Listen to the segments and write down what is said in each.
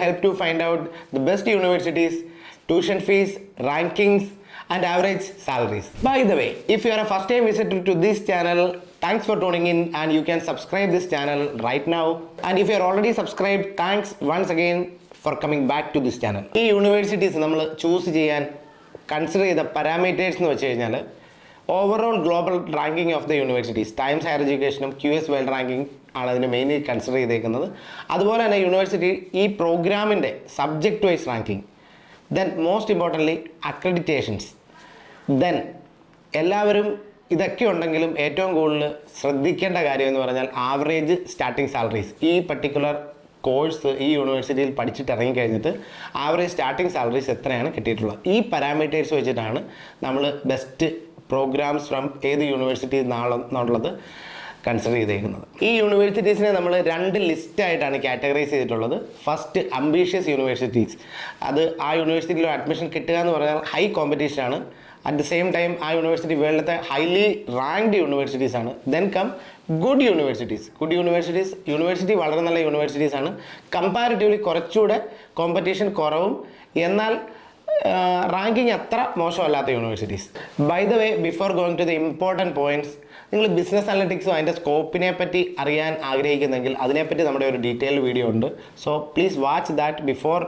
help to find out the best universities, tuition fees, rankings, and average salaries. By the way, if you are a first time visitor to this channel, thanks for tuning in, and you can subscribe this channel right now. And if you are already subscribed, thanks once again for coming back to this channel. ഈ universities നമ്മൾ choose ചെയ്യാൻ consider ചെയ്ത parameters എന്ന് വെച്ച് കഴിഞ്ഞാൽ overall global ranking of the universities, Times Higher എഡ്യൂക്കേഷനും QS world ranking ആണ് അതിന് മെയിൻലി കൺസിഡർ ചെയ്തേക്കുന്നത്. അതുപോലെ തന്നെ യൂണിവേഴ്സിറ്റി ഈ പ്രോഗ്രാമിൻ്റെ subject wise ranking, then most importantly accreditations, then എല്ലാവരും ഇതൊക്കെ ഉണ്ടെങ്കിലും ഏറ്റവും കൂടുതൽ ശ്രദ്ധിക്കേണ്ട കാര്യം എന്ന് പറഞ്ഞാൽ ആവറേജ് സ്റ്റാർട്ടിംഗ് സാലറീസ്. ഈ പർട്ടിക്കുലർ കോഴ്സ് ഈ യൂണിവേഴ്സിറ്റിയിൽ പഠിച്ചിട്ട് ഇറങ്ങിക്കഴിഞ്ഞിട്ട് ആവറേജ് സ്റ്റാർട്ടിംഗ് സാലറീസ് എത്രയാണ് കിട്ടിയിട്ടുള്ളത്. ഈ പാരാമീറ്റേഴ്സ് വെച്ചിട്ടാണ് നമ്മൾ ബെസ്റ്റ് പ്രോഗ്രാംസ് ഫ്രം ഏത് യൂണിവേഴ്സിറ്റി എന്നുള്ളത് കൺസിഡർ ചെയ്തേക്കുന്നത്. ഈ യൂണിവേഴ്സിറ്റീസിനെ നമ്മൾ 2 ലിസ്റ്റായിട്ടാണ് കാറ്റഗറൈസ് ചെയ്തിട്ടുള്ളത്. First, ambitious universities. അത് ആ യൂണിവേഴ്സിറ്റിയിൽ അഡ്മിഷൻ കിട്ടുക എന്ന് പറഞ്ഞാൽ ഹൈ കോമ്പറ്റീഷനാണ്. അറ്റ് ദ സെയിം ടൈം ആ യൂണിവേഴ്സിറ്റി വേൾഡത്തെ ഹൈലി റാങ്ക്ഡ് യൂണിവേഴ്സിറ്റീസ് ആണ്. Then come good universities. University വളരെ നല്ല യൂണിവേഴ്സിറ്റീസ് ആണ്. കമ്പാരിറ്റീവ്ലി കുറച്ചുകൂടെ കോമ്പറ്റീഷൻ കുറവും എന്നാൽ റാങ്കിങ് അത്ര മോശമല്ലാത്ത universities. By the way, before going to the important points, നിങ്ങൾ ബിസിനസ് അനലിറ്റിക്സും അതിൻ്റെ സ്കോപ്പിനെ പറ്റി അറിയാൻ ആഗ്രഹിക്കുന്നെങ്കിൽ അതിനെപ്പറ്റി നമ്മുടെ ഒരു ഡീറ്റെയിൽഡ് വീഡിയോ ഉണ്ട്. So please watch that before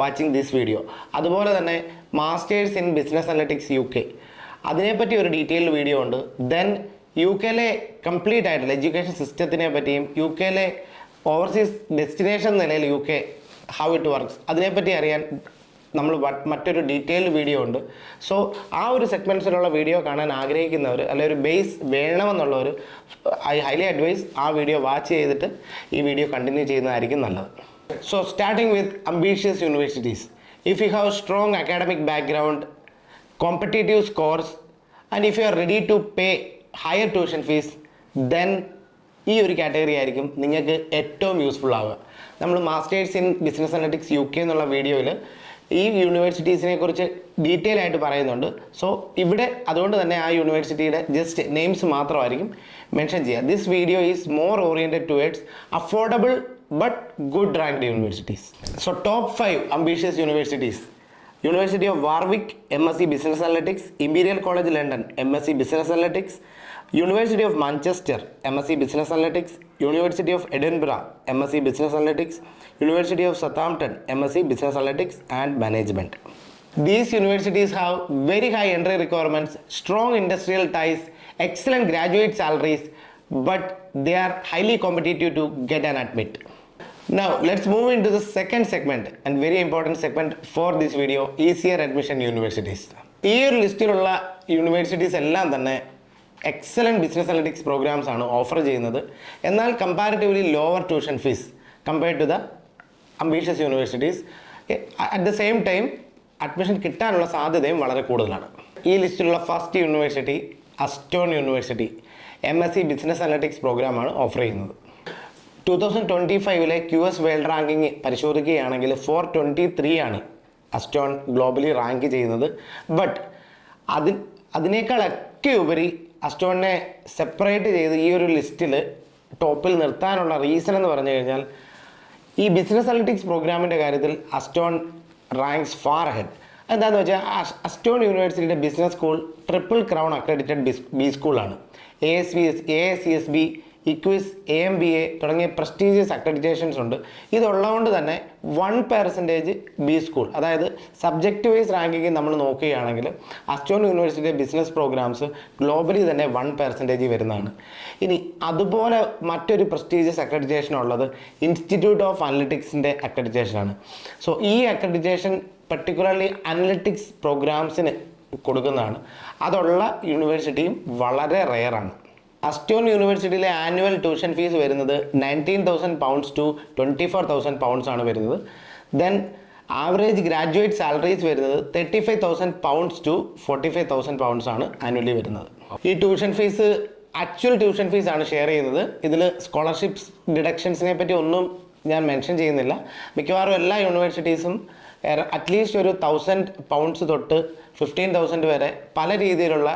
watching this video. അതുപോലെ തന്നെ masters in business analytics UK, അതിനെപ്പറ്റി ഒരു ഡീറ്റെയിൽഡ് വീഡിയോ ഉണ്ട്. ദെൻ UK കംപ്ലീറ്റ് ആയിട്ടുള്ള എഡ്യൂക്കേഷൻ സിസ്റ്റത്തിനെ പറ്റിയും UK ഓവർസീസ് ഡെസ്റ്റിനേഷൻ നിലയിൽ UK ഹൗ ഇറ്റ് വർക്ക്സ് അതിനെപ്പറ്റി അറിയാൻ നമ്മൾ മറ്റൊരു ഡീറ്റെയിൽഡ് വീഡിയോ ഉണ്ട്. സോ ആ ഒരു സെഗ്മെൻറ്റ്സിലുള്ള വീഡിയോ കാണാൻ ആഗ്രഹിക്കുന്നവർ അല്ലെങ്കിൽ ഒരു ബേസ് വേണമെന്നുള്ളവർ ഐ ഹൈലി അഡ്വൈസ് ആ വീഡിയോ വാച്ച് ചെയ്തിട്ട് ഈ വീഡിയോ കണ്ടിന്യൂ ചെയ്യുന്നതായിരിക്കും നല്ലത്. So starting with ambitious universities, if you have strong academic background, competitive scores, and if you are ready to pay higher tuition fees, then ഈ ഒരു category ആയിരിക്കും നിങ്ങൾക്ക് ഏറ്റവും യൂസ്ഫുൾ ആവുക. നമ്മൾ masters in business analytics UK എന്നുള്ള വീഡിയോയിൽ ഈ യൂണിവേഴ്സിറ്റീസിനെ കുറിച്ച് ഡീറ്റെയിൽ ആയിട്ട് പറയുന്നുണ്ട്. സോ ഇവിടെ അതുകൊണ്ട് തന്നെ ആ യൂണിവേഴ്സിറ്റിയുടെ ജസ്റ്റ് നെയിംസ് മാത്രമായിരിക്കും മെൻഷൻ ചെയ്യുക. This video is more oriented towards affordable but good ranked universities. So top 5 ambitious universities: University of Warwick, MSc Business Analytics; Imperial College London, MSc Business Analytics; University of Manchester, MSc Business Analytics; University of Edinburgh, MSc Business Analytics; University of Southampton, MSc Business Analytics and Management. These universities have very high entry requirements, strong industrial ties, excellent graduate salaries, but they are highly competitive to get an admit. Now let's move into the second segment and very important segment for this video: easier admission universities. ഈ ഒരു ലിസ്റ്റിലുള്ള universities എല്ലാം തന്നെ excellent business analytics programs ആണ് offer ചെയ്യുന്നത്. എന്നാൽ comparatively lower tuition fees compared to the ambitious universities. At the same time admission കിട്ടാനുള്ള സാധ്യതയും വളരെ കൂടുതലാണ്. ഈ ലിസ്റ്റിലുള്ള first university Aston university MSc business analytics പ്രോഗ്രാമാണ് ഓഫർ ചെയ്യുന്നത്. 2025 QS വേൾഡ് റാങ്കിങ് പരിശോധിക്കുകയാണെങ്കിൽ 423 ആണ് അസ്റ്റോൺ ഗ്ലോബലി റാങ്ക് ചെയ്യുന്നത്. ബട്ട് അതിനേക്കാളൊക്കെ ഉപരി അസ്റ്റോണിനെ സെപ്പറേറ്റ് ചെയ്ത് ഈ ഒരു ലിസ്റ്റിൽ ടോപ്പിൽ നിർത്താനുള്ള റീസൺ എന്ന് പറഞ്ഞു കഴിഞ്ഞാൽ ഈ ബിസിനസ് അനലിറ്റിക്സ് പ്രോഗ്രാമിൻ്റെ കാര്യത്തിൽ അസ്റ്റോൺ റാങ്ക്സ് ഫാർ അഹെഡ്. എന്താണെന്ന് വെച്ചാൽ അസ്റ്റോൺ യൂണിവേഴ്സിറ്റിയുടെ business school triple crown accredited B സ്കൂളാണ്. ASCSB, ഇക്വിസ്, AMBA തുടങ്ങിയ പ്രസ്റ്റീജിയസ് അക്രഡിറ്റേഷൻസ് ഉണ്ട്. ഇതുള്ളതുകൊണ്ട് തന്നെ 1% ബി സ്കൂൾ, അതായത് സബ്ജക്റ്റ് വൈസ് റാങ്കിങ് നമ്മൾ നോക്കുകയാണെങ്കിൽ അസ്റ്റോൺ യൂണിവേഴ്സിറ്റിയുടെ ബിസിനസ് പ്രോഗ്രാംസ് ഗ്ലോബലി തന്നെ 1% വരുന്നതാണ്. ഇനി അതുപോലെ മറ്റൊരു പ്രസ്റ്റീജിയസ് അക്രഡിറ്റേഷൻ ഉള്ളത് ഇൻസ്റ്റിറ്റ്യൂട്ട് ഓഫ് അനലിറ്റിക്സിൻ്റെ അക്രഡിറ്റേഷനാണ്. സോ ഈ അക്രഡിറ്റേഷൻ പർട്ടിക്കുലർലി അനലിറ്റിക്സ് പ്രോഗ്രാംസിന് കൊടുക്കുന്നതാണ്. അതുള്ള യൂണിവേഴ്സിറ്റിയും വളരെ റെയറാണ്. അസ്റ്റോൺ യൂണിവേഴ്സിറ്റിയിലെ ആനുവൽ ട്യൂഷൻ ഫീസ് വരുന്നത് £19,000 to £24,000 ആണ് വരുന്നത്. ദെൻ ആവറേജ് ഗ്രാജുവേറ്റ് സാലറീസ് വരുന്നത് £35,000 to £45,000 ആണ് ആനുവലി വരുന്നത്. ഈ tuition fees actual tuition fees ആണ് ഷെയർ ചെയ്യുന്നത്. ഇതിൽ സ്കോളർഷിപ്സ് ഡിഡക്ഷൻസിനെ പറ്റി ഒന്നും ഞാൻ മെൻഷൻ ചെയ്യുന്നില്ല. മിക്കവാറും എല്ലാ യൂണിവേഴ്സിറ്റീസും അറ്റ്ലീസ്റ്റ് ഒരു £1,000 തൊട്ട് 15,000 വരെ പല രീതിയിലുള്ള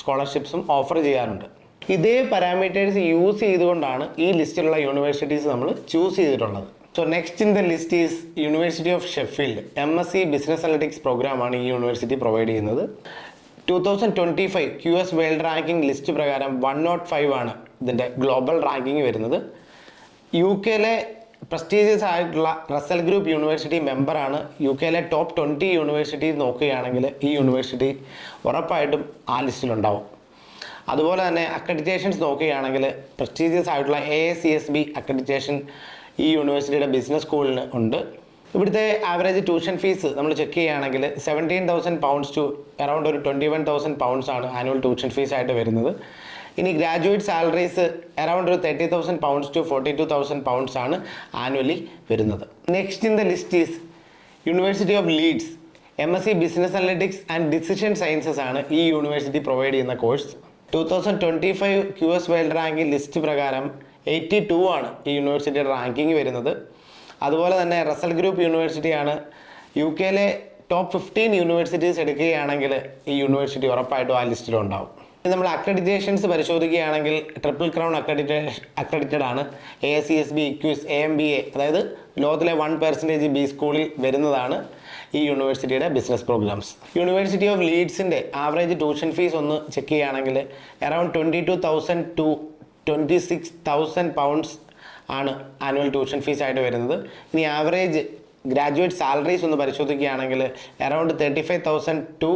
സ്കോളർഷിപ്സും ഓഫർ ചെയ്യാറുണ്ട്. ഇതേ പാരാമീറ്റേഴ്സ് യൂസ് ചെയ്തുകൊണ്ടാണ് ഈ ലിസ്റ്റിലുള്ള യൂണിവേഴ്സിറ്റീസ് നമ്മൾ ചൂസ് ചെയ്തിട്ടുള്ളത്. So next in the list is university of Sheffield. MSc business analytics പ്രോഗ്രാമാണ് ഈ യൂണിവേഴ്സിറ്റി പ്രൊവൈഡ് ചെയ്യുന്നത്. 2025 QS വേൾഡ് റാങ്കിങ് ലിസ്റ്റ് പ്രകാരം 105 ആണ് ഇതിൻ്റെ ഗ്ലോബൽ റാങ്കിങ് വരുന്നത്. UK പ്രസ്റ്റീജിയസ് ആയിട്ടുള്ള റസൽ ഗ്രൂപ്പ് യൂണിവേഴ്സിറ്റി മെമ്പറാണ്. UK ടോപ്പ് 20 യൂണിവേഴ്സിറ്റി നോക്കുകയാണെങ്കിൽ ഈ യൂണിവേഴ്സിറ്റി ഉറപ്പായിട്ടും ആ ലിസ്റ്റിലുണ്ടാവും. അതുപോലെ തന്നെ അക്രഡിറ്റേഷൻസ് നോക്കുകയാണെങ്കിൽ പ്രസ്റ്റീജിയസ് ആയിട്ടുള്ള AACSB അക്രഡിറ്റേഷൻ ഈ യൂണിവേഴ്സിറ്റിയുടെ ബിസിനസ് സ്കൂളിന് ഉണ്ട്. ഇവിടുത്തെ ആവറേജ് ട്യൂഷൻ ഫീസ് നമ്മൾ ചെക്ക് ചെയ്യുകയാണെങ്കിൽ 17,000 pounds ടു അറൗണ്ട് ഒരു 21,000 pounds ആണ് ആനുവൽ ട്യൂഷൻ ഫീസ് ആയിട്ട് വരുന്നത്. ഇനി ഗ്രാജുവേറ്റ് സാലറീസ് അറൗണ്ട് ഒരു 30,000 pounds ടു 42,000 pounds ആണ് ആനുവലി വരുന്നത്. Next in the list is university of Leeds. MSc business analytics and decision sciences ആണ് ഈ യൂണിവേഴ്സിറ്റി പ്രൊവൈഡ് ചെയ്യുന്ന course. 2025 QS world ranking list പ്രകാരം 82 ആണ് ഈ യൂണിവേഴ്സിറ്റിയുടെ റാങ്കിങ് വരുന്നത്. അതുപോലെ തന്നെ റസൽ ഗ്രൂപ്പ് യൂണിവേഴ്സിറ്റിയാണ്. UK ടോപ്പ് 15 യൂണിവേഴ്സിറ്റീസ് എടുക്കുകയാണെങ്കിൽ ഈ യൂണിവേഴ്സിറ്റി ഉറപ്പായിട്ടും ആ ലിസ്റ്റിലുണ്ടാവും. നമ്മൾ അക്രഡിറ്റേഷൻസ് പരിശോധിക്കുകയാണെങ്കിൽ ട്രിപ്പിൾ ക്രൗൺ അക്രഡിറ്റഡ് ആണ്. AACSB EQUIS AMBA, അതായത് ലോകത്തിലെ 1% ബി സ്കൂളിൽ വരുന്നതാണ് ഈ യൂണിവേഴ്സിറ്റിയുടെ ബിസിനസ് പ്രോഗ്രാംസ്. യൂണിവേഴ്സിറ്റി ഓഫ് ലീഡ്സിൻ്റെ ആവറേജ് ട്യൂഷൻ ഫീസ് ഒന്ന് ചെക്ക് ചെയ്യുകയാണെങ്കിൽ അറൗണ്ട് 22,000 ടു 26,000 pounds ആണ് ആനുവൽ ട്യൂഷൻ ഫീസ് ആയിട്ട് വരുന്നത്. ഇനി ആവറേജ് ഗ്രാജുവേറ്റ് സാലറീസ് ഒന്ന് പരിശോധിക്കുകയാണെങ്കിൽ അറൗണ്ട് 35,000 ടു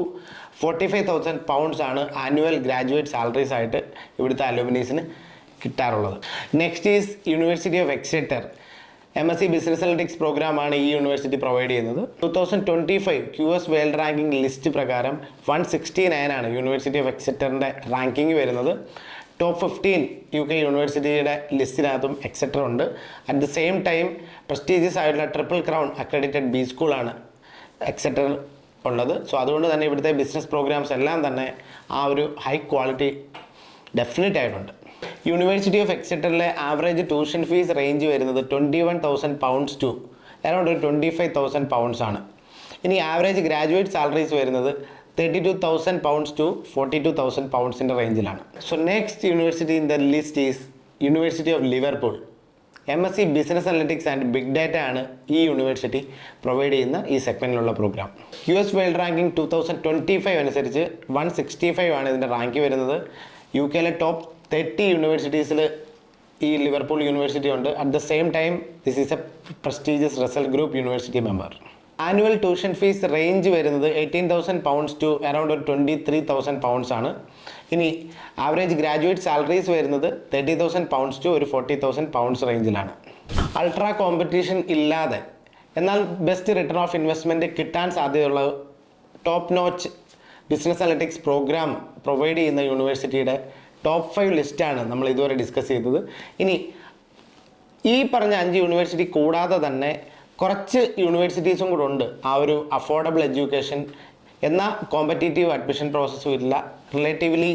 45,000 pounds ആണ് ആനുവൽ ഗ്രാജുവേറ്റ് സാലറീസ് ആയിട്ട് ഇവിടുത്തെ അലുമിനീസിന് കിട്ടാറുള്ളത്. Next is university of Exeter. MSc business analytics പ്രോഗ്രാമാണ് ഈ യൂണിവേഴ്സിറ്റി പ്രൊവൈഡ് ചെയ്യുന്നത്. 2025 QS വേൾഡ് റാങ്കിങ് ലിസ്റ്റ് പ്രകാരം 169 ആണ് യൂണിവേഴ്സിറ്റി ഓഫ് എക്സെറ്ററിൻ്റെ റാങ്കിങ് വരുന്നത്. ടോപ്പ് 15 UK യൂണിവേഴ്സിറ്റിയുടെ ലിസ്റ്റിനകത്തും എക്സെറ്റർ ഉണ്ട്. At the same time prestigious ആയിട്ടുള്ള ട്രിപ്പിൾ ക്രൗൺ അക്രഡിറ്റഡ് ബി സ്കൂളാണ് എക്സെറ്റർ ഉള്ളത്. സോ അതുകൊണ്ട് തന്നെ ഇവിടുത്തെ ബിസിനസ് പ്രോഗ്രാംസ് എല്ലാം തന്നെ ആ ഒരു ഹൈ ക്വാളിറ്റി ഡെഫിനറ്റ് ആയിട്ടുണ്ട്. യൂണിവേഴ്സിറ്റി ഓഫ് എക്സെറ്ററിലെ ആവറേജ് ട്യൂഷൻ ഫീസ് റേഞ്ച് വരുന്നത് 21,000 pounds ടു അറൗണ്ട് ഒരു 25,000 pounds ആണ്. ഇനി ആവറേജ് ഗ്രാജുവേറ്റ് സാലറീസ് വരുന്നത് 32,000 pounds ടു 42,000 pounds റേഞ്ചിലാണ്. So next university in the list is university of Liverpool. MSc business analytics and big data ആണ് ഈ university provide ചെയ്യുന്ന ഈ സെഗ്മെൻറ്റിലുള്ള പ്രോഗ്രാം. QS വേൾഡ് റാങ്കിങ് 2025 അനുസരിച്ച് 165 ആണ് ഇതിൻ്റെ റാങ്ക് വരുന്നത്. UK ടോപ്പ് 30 യൂണിവേഴ്സിറ്റീസിൽ ഈ ലിവർപൂൾ യൂണിവേഴ്സിറ്റി ഉണ്ട്. At the same time this is a prestigious Russell group university member. Annual tuition fees range വരുന്നത് 18,000 pounds ടു അറൗണ്ട് ഒരു 23,000 pounds ആണ്. ഇനി ആവറേജ് ഗ്രാജുവേറ്റ് സാലറീസ് വരുന്നത് 30,000 pounds ടു ഒരു 40,000 pounds റേഞ്ചിലാണ്. അൾട്രാ കോമ്പറ്റീഷൻ ഇല്ലാതെ എന്നാൽ ബെസ്റ്റ് റിട്ടേൺ ഓഫ് ഇൻവെസ്റ്റ്മെൻറ്റ് കിട്ടാൻ സാധ്യതയുള്ള top notch business analytics programme provide ചെയ്യുന്ന യൂണിവേഴ്സിറ്റിയുടെ ടോപ്പ് 5 ലിസ്റ്റാണ് നമ്മൾ ഇതുവരെ ഡിസ്കസ് ചെയ്തത്. ഇനി ഈ പറഞ്ഞ 5 യൂണിവേഴ്സിറ്റി കൂടാതെ തന്നെ കുറച്ച് യൂണിവേഴ്സിറ്റീസും കൂടെ ഉണ്ട് ആ ഒരു അഫോർഡബിൾ എഡ്യൂക്കേഷൻ എന്നാൽ കോമ്പറ്റീറ്റീവ് അഡ്മിഷൻ പ്രോസസ്സും ഇല്ല, റിലേറ്റീവ്ലി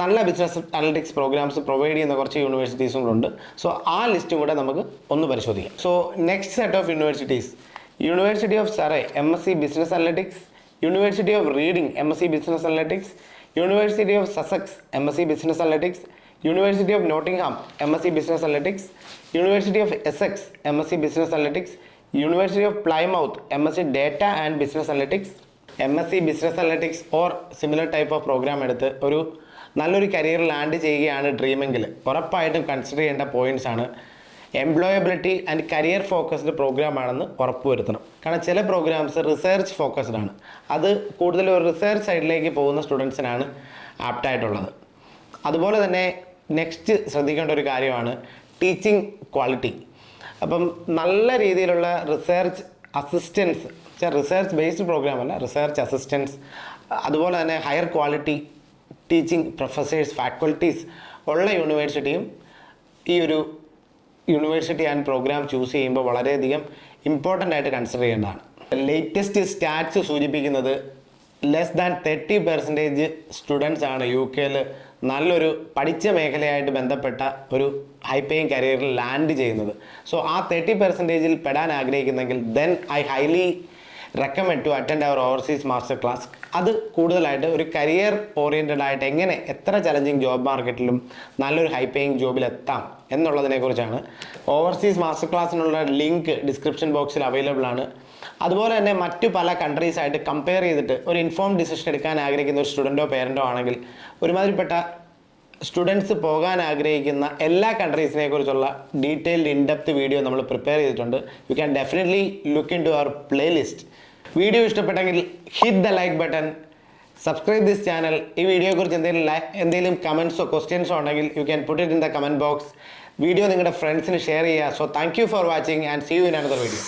നല്ല ബിസിനസ് അനലിറ്റിക്സ് പ്രോഗ്രാംസ് പ്രൊവൈഡ് ചെയ്യുന്ന കുറച്ച് യൂണിവേഴ്സിറ്റീസും കൂടെ ഉണ്ട്. സോ ആ ലിസ്റ്റും കൂടെ നമുക്ക് ഒന്ന് പരിശോധിക്കാം. So next set of universities: university of Surrey MSc business analytics, university of Reading MSc business analytics, university of Sussex MSc business analytics, university of Nottingham MSc business analytics, university of Essex MSc business analytics, university of Plymouth MSc data and business analytics. MSc business analytics or similar type of programme എടുത്ത് ഒരു നല്ലൊരു career land ചെയ്യുകയാണ് ഡ്രീമെങ്കിൽ ഉറപ്പായിട്ടും consider ചെയ്യേണ്ട points ആണ്. Employability and career focused പ്രോഗ്രാമാണെന്ന് ഉറപ്പുവരുത്തണം. കാരണം ചില പ്രോഗ്രാംസ് റിസർച്ച് ഫോക്കസ്ഡ് ആണ്, അത് കൂടുതൽ ഒരു റിസർച്ച് സൈഡിലേക്ക് പോകുന്ന സ്റ്റുഡൻസിനാണ് ആപ്റ്റായിട്ടുള്ളത്. അതുപോലെ തന്നെ നെക്സ്റ്റ് ശ്രദ്ധിക്കേണ്ട ഒരു കാര്യമാണ് ടീച്ചിങ് ക്വാളിറ്റി. അപ്പം നല്ല രീതിയിലുള്ള research assistance, research based programme അല്ല, റിസർച്ച് അസിസ്റ്റൻസ്, അതുപോലെ തന്നെ higher quality teaching professors faculties ഉള്ള യൂണിവേഴ്സിറ്റിയും ഈ ഒരു യൂണിവേഴ്സിറ്റി ആൻഡ് പ്രോഗ്രാം ചൂസ് ചെയ്യുമ്പോൾ വളരെയധികം ഇമ്പോർട്ടൻ്റ് ആയിട്ട് കൺസിഡർ ചെയ്യേണ്ടതാണ്. ലേറ്റസ്റ്റ് സ്റ്റാറ്റ്സ് സൂചിപ്പിക്കുന്നത് ലെസ് ദാൻ 30% സ്റ്റുഡൻസ് ആണ് UK നല്ലൊരു പഠിച്ച മേഖലയായിട്ട് ബന്ധപ്പെട്ട ഒരു ഹൈ പേയിങ് കരിയറിൽ ലാൻഡ് ചെയ്യുന്നത്. സോ ആ 30%-ൽ പെടാൻ ആഗ്രഹിക്കുന്നെങ്കിൽ then I highly recommend to attend our overseas master class. അത് കൂടുതലായിട്ട് ഒരു കരിയർ ഓറിയൻറ്റഡ് ആയിട്ട് എങ്ങനെ എത്ര ചലഞ്ചിങ് ജോബ് മാർക്കറ്റിലും നല്ലൊരു ഹൈ പേയിങ് ജോബിലെത്താം എന്നുള്ളതിനെക്കുറിച്ചാണ്. ഓവർസീസ് മാസ്റ്റർ ക്ലാസ്സിനുള്ള ലിങ്ക് ഡിസ്ക്രിപ്ഷൻ ബോക്സിൽ അവൈലബിൾ ആണ്. അതുപോലെ തന്നെ മറ്റു പല കൺട്രീസായിട്ട് കമ്പയർ ചെയ്തിട്ട് ഒരു ഇൻഫോംഡ് ഡിസിഷൻ എടുക്കാൻ ആഗ്രഹിക്കുന്ന ഒരു സ്റ്റുഡൻറ്റോ പേരൻറ്റോ ആണെങ്കിൽ ഒരുമാതിരിപ്പെട്ട സ്റ്റുഡൻസ് പോകാൻ ആഗ്രഹിക്കുന്ന എല്ലാ കൺട്രീസിനെ കുറിച്ചുള്ള ഡീറ്റെയിൽഡ് ഇൻഡെപ്ത് വീഡിയോ നമ്മൾ പ്രിപ്പയർ ചെയ്തിട്ടുണ്ട്. You can definitely look into our playlist. Video ഇഷ്ടപ്പെട്ടെങ്കിൽ hit the like button, subscribe this channel. ഈ വീഡിയോയെക്കുറിച്ച് എന്തെങ്കിലും കമൻസോ ക്വസ്റ്റ്യൻസോ ഉണ്ടെങ്കിൽ you can put it in the comment box. Video നിങ്ങളുടെ ഫ്രണ്ട്സിന് ഷെയർ ചെയ്യുക. So thank you for watching and see you in another video.